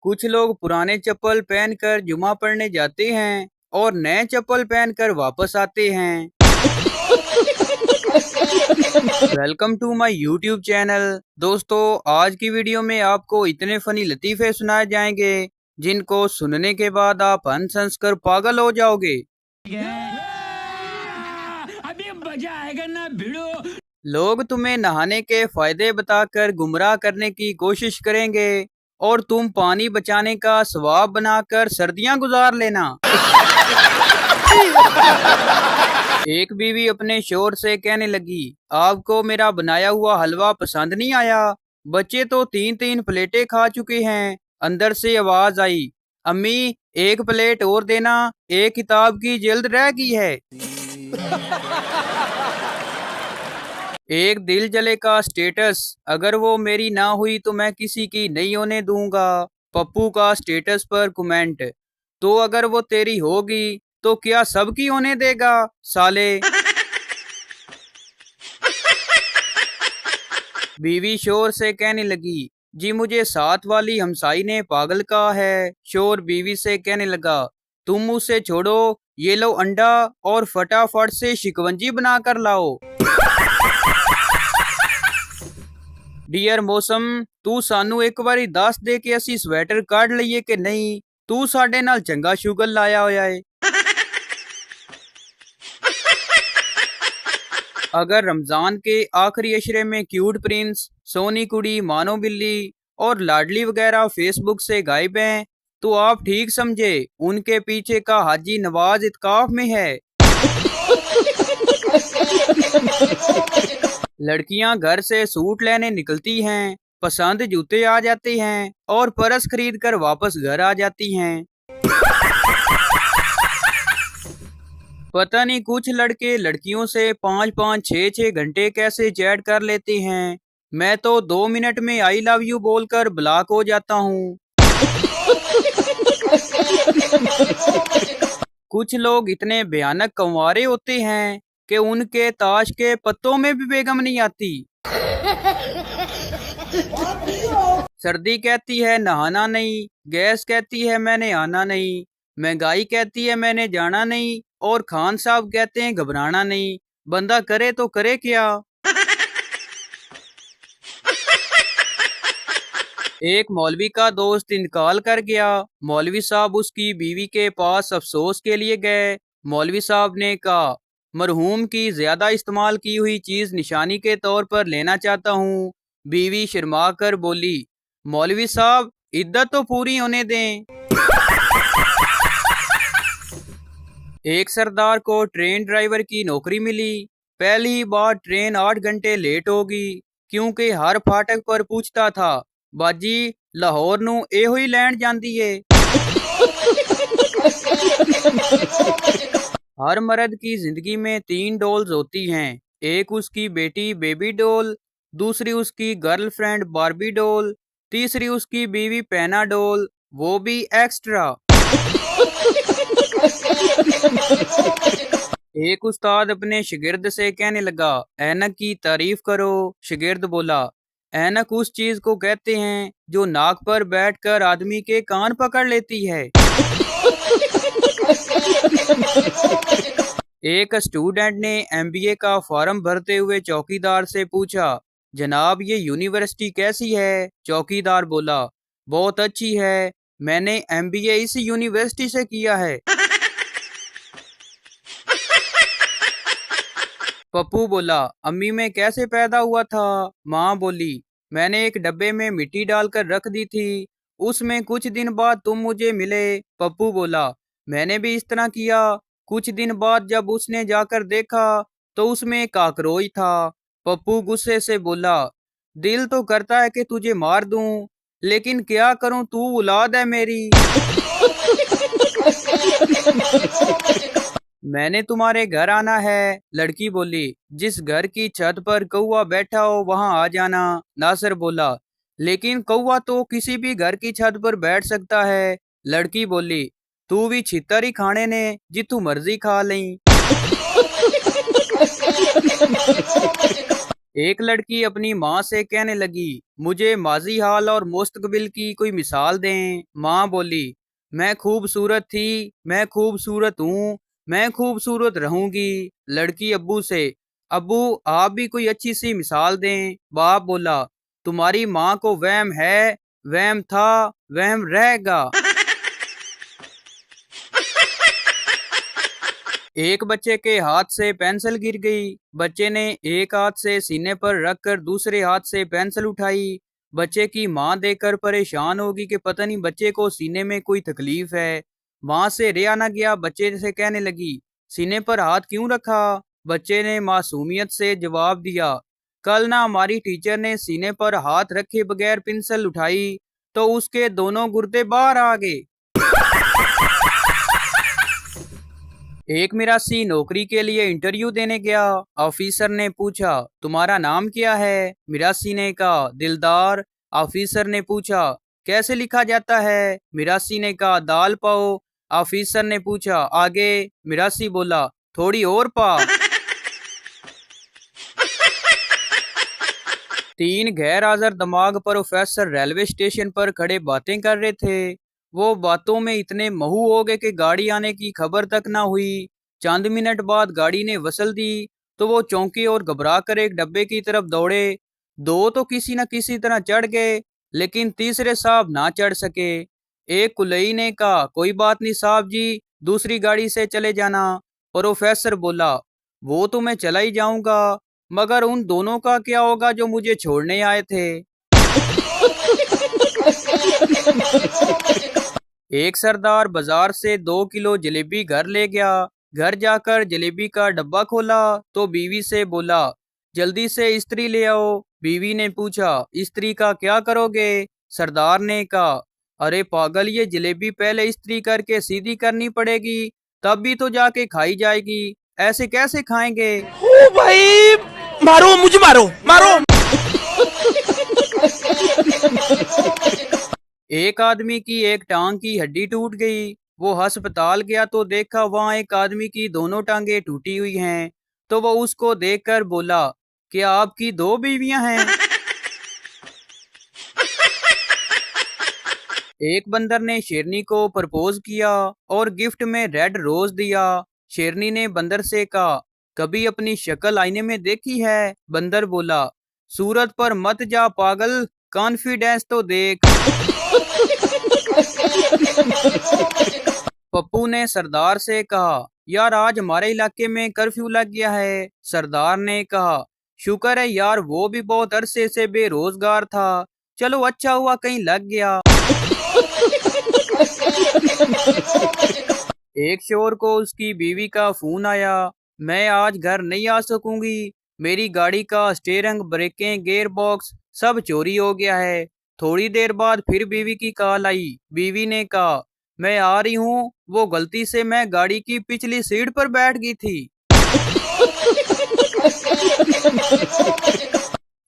कुछ लोग पुराने चप्पल पहनकर जुमा पढ़ने जाते हैं और नए चप्पल पहनकर वापस आते हैं। Welcome to my YouTube channel. दोस्तों, आज की वीडियो में आपको इतने फनी लतीफ़े सुनाए जाएंगे जिनको सुनने के बाद आप हंस हंस कर पागल हो जाओगे। अभी मजा आएगा ना भिड़ो। लोग तुम्हें नहाने के फायदे बताकर गुमराह करने की कोशिश करेंगे और तुम पानी बचाने का सवाब बनाकर सर्दियां गुजार लेना। एक बीवी अपने शोहर से कहने लगी, आपको मेरा बनाया हुआ हलवा पसंद नहीं आया? बच्चे तो 3-3 प्लेटें खा चुके हैं। अंदर से आवाज आई, अम्मी एक प्लेट और देना, एक किताब की जिल्द रह गई है। एक दिल जले का स्टेटस, अगर वो मेरी ना हुई तो मैं किसी की नहीं होने दूंगा। पप्पू का स्टेटस पर कमेंट, तो अगर वो तेरी होगी तो क्या सबकी होने देगा साले। बीवी शोर से कहने लगी, जी मुझे साथ वाली हमसाई ने पागल कहा है। शोर बीवी से कहने लगा, तुम उसे छोड़ो, ये लो अंडा और फटाफट से शिकंजी बना कर लाओ। डियर मौसम, तू सानू एक बारी दस दे के असी स्वेटर काट लईए कि नहीं? तू साडे नाल चंगा शुगर लाया होया है। अगर रमजान के आखिरी अशरे में क्यूट प्रिंस, सोनी कुड़ी, मानो बिल्ली और लाडली वगैरह फेसबुक से गायब हैं, तो आप ठीक समझे, उनके पीछे का हाजी नवाज इत्काफ में है। लड़कियां घर से सूट लेने निकलती हैं, पसंद जूते आ जाते हैं और परस खरीद कर वापस घर आ जाती हैं। पता नहीं कुछ लड़के लड़कियों से 5-5, 6-6 घंटे कैसे चैट कर लेते हैं। मैं तो 2 मिनट में आई लव यू बोलकर ब्लॉक हो जाता हूँ। कुछ लोग इतने भयानक कंवारे होते हैं कि उनके ताश के पत्तों में भी बेगम नहीं आती। सर्दी कहती है नहाना नहीं, गैस कहती है मैंने आना नहीं, महंगाई कहती है मैंने जाना नहीं और खान साहब कहते हैं घबराना नहीं। बंदा करे तो करे क्या? एक मौलवी का दोस्त इंतकाल कर गया। मौलवी साहब उसकी बीवी के पास अफसोस के लिए गए। मौलवी साहब ने कहा, मरहूम की ज्यादा इस्तेमाल की हुई चीज निशानी के तौर पर लेना चाहता हूँ। बीवी शर्मा कर बोली, मौलवी साहब इद्दत तो पूरी होने दें। एक सरदार को ट्रेन ड्राइवर की नौकरी मिली। पहली बार ट्रेन 8 घंटे लेट होगी क्योंकि हर फाटक पर पूछता था, बाजी लाहौर नू एहो ही लैंड जांदी है। हर मर्द की जिंदगी में 3 डॉल्स होती हैं। एक उसकी बेटी बेबी डॉल, दूसरी उसकी गर्लफ्रेंड बार्बी डॉल, तीसरी उसकी बीवी पैना डॉल, वो भी एक्स्ट्रा। एक उस्ताद अपने शागिर्द से कहने लगा, ऐनक की तारीफ करो। शागिर्द बोला, ऐनक उस चीज को कहते हैं जो नाक पर बैठकर आदमी के कान पकड़ लेती है। एक स्टूडेंट ने एमबीए का फॉर्म भरते हुए चौकीदार से पूछा, जनाब ये यूनिवर्सिटी कैसी है? चौकीदार बोला, बहुत अच्छी है, मैंने एमबीए इस यूनिवर्सिटी से किया है। पप्पू बोला, अम्मी मैं कैसे पैदा हुआ था? माँ बोली, मैंने एक डब्बे में मिट्टी डालकर रख दी थी, उसमें कुछ दिन बाद तुम मुझे मिले। पप्पू बोला, मैंने भी इस तरह किया। कुछ दिन बाद जब उसने जाकर देखा तो उसमें काकरोच था। पप्पू गुस्से से बोला, दिल तो करता है कि तुझे मार दूं, लेकिन क्या करूं, तू औलाद है मेरी। मैंने तुम्हारे घर आना है। लड़की बोली, जिस घर की छत पर कौवा बैठा हो वहां आ जाना। नासिर बोला, लेकिन कौवा तो किसी भी घर की छत पर बैठ सकता है। लड़की बोली, तू भी छितर ही खाने ने, जितू मर्जी खा लई। एक लड़की अपनी माँ से कहने लगी, मुझे माजी हाल और मुस्तकबिल की कोई मिसाल दें। माँ बोली, मैं खूबसूरत थी, मैं खूबसूरत हूँ, मैं खूबसूरत रहूंगी। लड़की अब्बू से, अब्बू आप भी कोई अच्छी सी मिसाल दें। बाप बोला, तुम्हारी माँ को वहम है, वहम था, वहम रहेगा। एक बच्चे के हाथ से पेंसिल गिर गई। बच्चे ने एक हाथ से सीने पर रखकर दूसरे हाथ से पेंसिल उठाई। बच्चे की माँ देखकर परेशान होगी कि पता नहीं बच्चे को सीने में कोई तकलीफ है। माँ से रिया ना गया, बच्चे से कहने लगी, सीने पर हाथ क्यों रखा? बच्चे ने मासूमियत से जवाब दिया, कल ना हमारी टीचर ने सीने पर हाथ रखे बगैर पेंसिल उठाई तो उसके दोनों गुर्दे बाहर आ गए। एक मिरासी नौकरी के लिए इंटरव्यू देने गया। ऑफिसर ने पूछा, तुम्हारा नाम क्या है? मिरासी ने कहा, दिलदार। ऑफिसर ने पूछा, कैसे लिखा जाता है? मिरासी ने कहा, दाल पाओ। ऑफिसर ने पूछा, आगे? मिरासी बोला, थोड़ी और पा। तीन गैर हाजिर दिमाग प्रोफेसर रेलवे स्टेशन पर खड़े बातें कर रहे थे। वो बातों में इतने महू हो गए कि गाड़ी आने की खबर तक ना हुई। चंद मिनट बाद गाड़ी ने वसल दी तो वो चौंके और घबरा कर एक डब्बे की तरफ दौड़े। दो तो किसी न किसी तरह चढ़ गए, लेकिन तीसरे साहब ना चढ़ सके। एक कुलई ने कहा, कोई बात नहीं साहब जी, दूसरी गाड़ी से चले जाना। प्रोफेसर बोला, वो तो मैं चला ही जाऊंगा, मगर उन दोनों का क्या होगा जो मुझे छोड़ने आए थे? एक सरदार बाजार से 2 किलो जलेबी घर ले गया। घर जाकर जलेबी का डब्बा खोला तो बीवी से बोला, जल्दी से इस्त्री ले आओ। बीवी ने पूछा, इस्त्री का क्या करोगे? सरदार ने कहा, अरे पागल, ये जलेबी पहले इस्त्री करके सीधी करनी पड़ेगी, तब भी तो जाके खाई जाएगी, ऐसे कैसे खाएंगे? ओ भाई, मारो मुझे, मारो मारो। एक आदमी की एक टांग की हड्डी टूट गई। वो अस्पताल गया तो देखा वहां एक आदमी की दोनों टांगे टूटी हुई हैं। तो वो उसको देखकर बोला, क्या आपकी दो बीवियां हैं? एक बंदर ने शेरनी को प्रपोज किया और गिफ्ट में रेड रोज दिया। शेरनी ने बंदर से कहा, कभी अपनी शक्ल आईने में देखी है? बंदर बोला, सूरत पर मत जा पागल, कॉन्फिडेंस तो देख। पप्पू ने सरदार से कहा, यार आज हमारे इलाके में कर्फ्यू लग गया है। सरदार ने कहा, शुक्र है यार, वो भी बहुत अरसे से बेरोजगार था, चलो अच्छा हुआ कहीं लग गया। एक शोर को उसकी बीवी का फोन आया, मैं आज घर नहीं आ सकूंगी, मेरी गाड़ी का स्टीयरिंग, ब्रेकें, गियर बॉक्स सब चोरी हो गया है। थोड़ी देर बाद फिर बीवी की कॉल आई। बीवी ने कहा, मैं आ रही हूँ, वो गलती से मैं गाड़ी की पिछली सीट पर बैठ गई थी।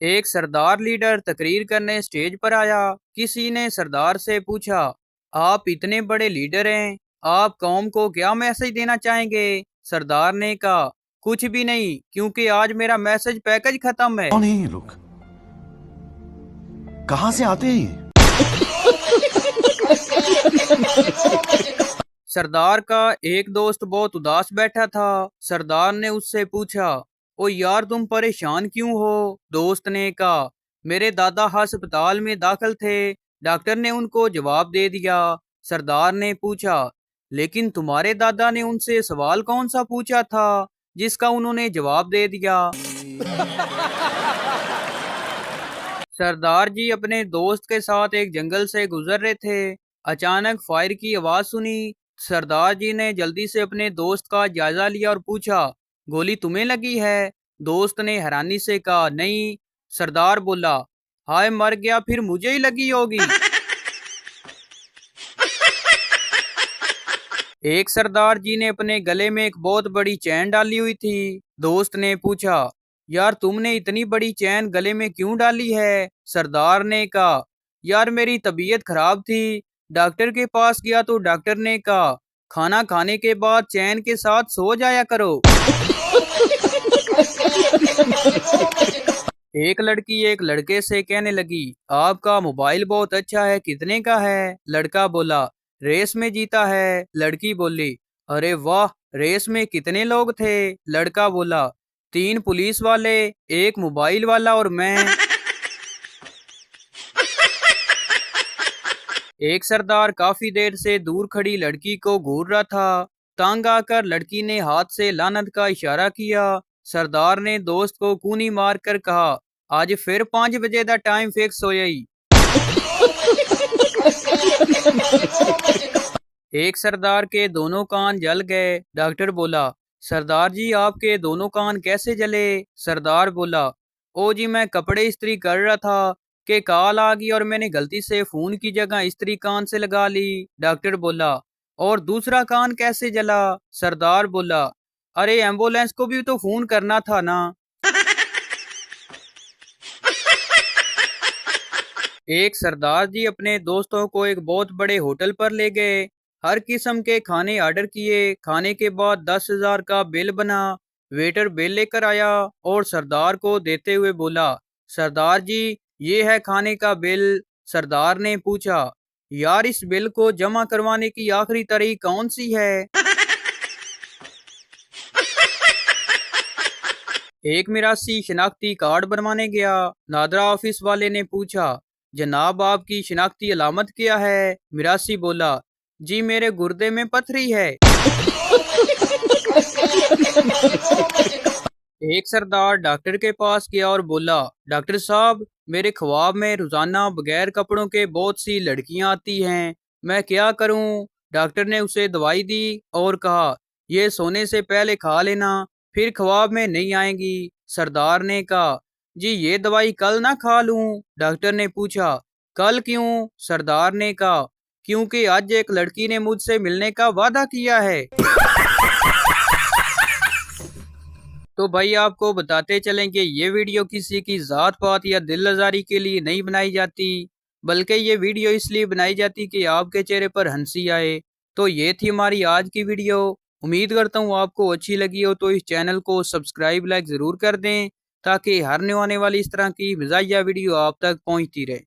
एक सरदार लीडर तकरीर करने स्टेज पर आया। किसी ने सरदार से पूछा, आप इतने बड़े लीडर हैं, आप कौम को क्या मैसेज देना चाहेंगे? सरदार ने कहा, कुछ भी नहीं, क्योंकि आज मेरा मैसेज पैकेज खत्म है। कौन है ये लोग? कहां से आते हैं ये? सरदार का एक दोस्त बहुत उदास बैठा था। सरदार ने उससे पूछा, ओ यार तुम परेशान क्यों हो? दोस्त ने कहा, मेरे दादा अस्पताल में दाखिल थे, डॉक्टर ने उनको जवाब दे दिया। सरदार ने पूछा, लेकिन तुम्हारे दादा ने उनसे सवाल कौन सा पूछा था जिसका उन्होंने जवाब दे दिया? सरदार जी अपने दोस्त के साथ एक जंगल से गुजर रहे थे। अचानक फायर की आवाज सुनी। सरदार जी ने जल्दी से अपने दोस्त का जायजा लिया और पूछा, गोली तुम्हें लगी है? दोस्त ने हैरानी से कहा, नहीं। सरदार बोला, हाय मर गया, फिर मुझे ही लगी होगी। एक सरदार जी ने अपने गले में एक बहुत बड़ी चैन डाली हुई थी। दोस्त ने पूछा, यार तुमने इतनी बड़ी चैन गले में क्यों डाली है? सरदार ने कहा, यार मेरी तबीयत खराब थी, डॉक्टर के पास गया तो डॉक्टर ने कहा, खाना खाने के बाद चैन के साथ सो जाया करो। एक लड़की एक लड़के से कहने लगी, आपका मोबाइल बहुत अच्छा है, कितने का है? लड़का बोला, रेस में जीता है। लड़की बोली, अरे वाह, रेस में कितने लोग थे? लड़का बोला, 3 पुलिस वाले, एक मोबाइल वाला और मैं। एक सरदार काफी देर से दूर खड़ी लड़की को घूर रहा था। तंग आकर लड़की ने हाथ से लानत का इशारा किया। सरदार ने दोस्त को कूनी मार कर कहा, आज फिर 5 बजे का टाइम फिक्स हो गई। एक सरदार के दोनों कान जल गए। डॉक्टर बोला, सरदार जी आपके दोनों कान कैसे जले? सरदार बोला, ओ जी मैं कपड़े इस्त्री कर रहा था कि कॉल आ गई और मैंने गलती से फोन की जगह इस्त्री कान से लगा ली। डॉक्टर बोला, और दूसरा कान कैसे जला? सरदार बोला, अरे एम्बुलेंस को भी तो फोन करना था ना। एक सरदार जी अपने दोस्तों को एक बहुत बड़े होटल पर ले गए। हर किस्म के खाने ऑर्डर किए। खाने के बाद 10,000 का बिल बना। वेटर बिल लेकर आया और सरदार को देते हुए बोला, सरदार जी ये है खाने का बिल। सरदार ने पूछा, यार इस बिल को जमा करवाने की आखिरी तारीख कौन सी है? एक मिरासी शिनाख्ती कार्ड बनवाने गया। नादरा ऑफिस वाले ने पूछा, जनाब आपकी शिनाख्ती अलामत क्या है? मिरासी बोला, जी मेरे गुर्दे में पथरी है। एक सरदार डॉक्टर के पास गया और बोला, डॉक्टर साहब मेरे ख्वाब में रोजाना बगैर कपड़ों के बहुत सी लड़कियां आती हैं, मैं क्या करूं? डॉक्टर ने उसे दवाई दी और कहा, ये सोने से पहले खा लेना, फिर ख्वाब में नहीं आएंगी। सरदार ने कहा, जी ये दवाई कल ना खा लूं? डॉक्टर ने पूछा, कल क्यों? सरदार ने कहा, क्योंकि आज एक लड़की ने मुझसे मिलने का वादा किया है। तो भाई आपको बताते चलें कि ये वीडियो किसी की जात पात या दिल आजारी के लिए नहीं बनाई जाती, बल्कि ये वीडियो इसलिए बनाई जाती कि आपके चेहरे पर हंसी आए। तो ये थी हमारी आज की वीडियो। उम्मीद करता हूँ आपको अच्छी लगी हो, तो इस चैनल को सब्सक्राइब लाइक ज़रूर कर दें ताकि हर आने वाली इस तरह की मज़ाहिया वीडियो आप तक पहुँचती रहे।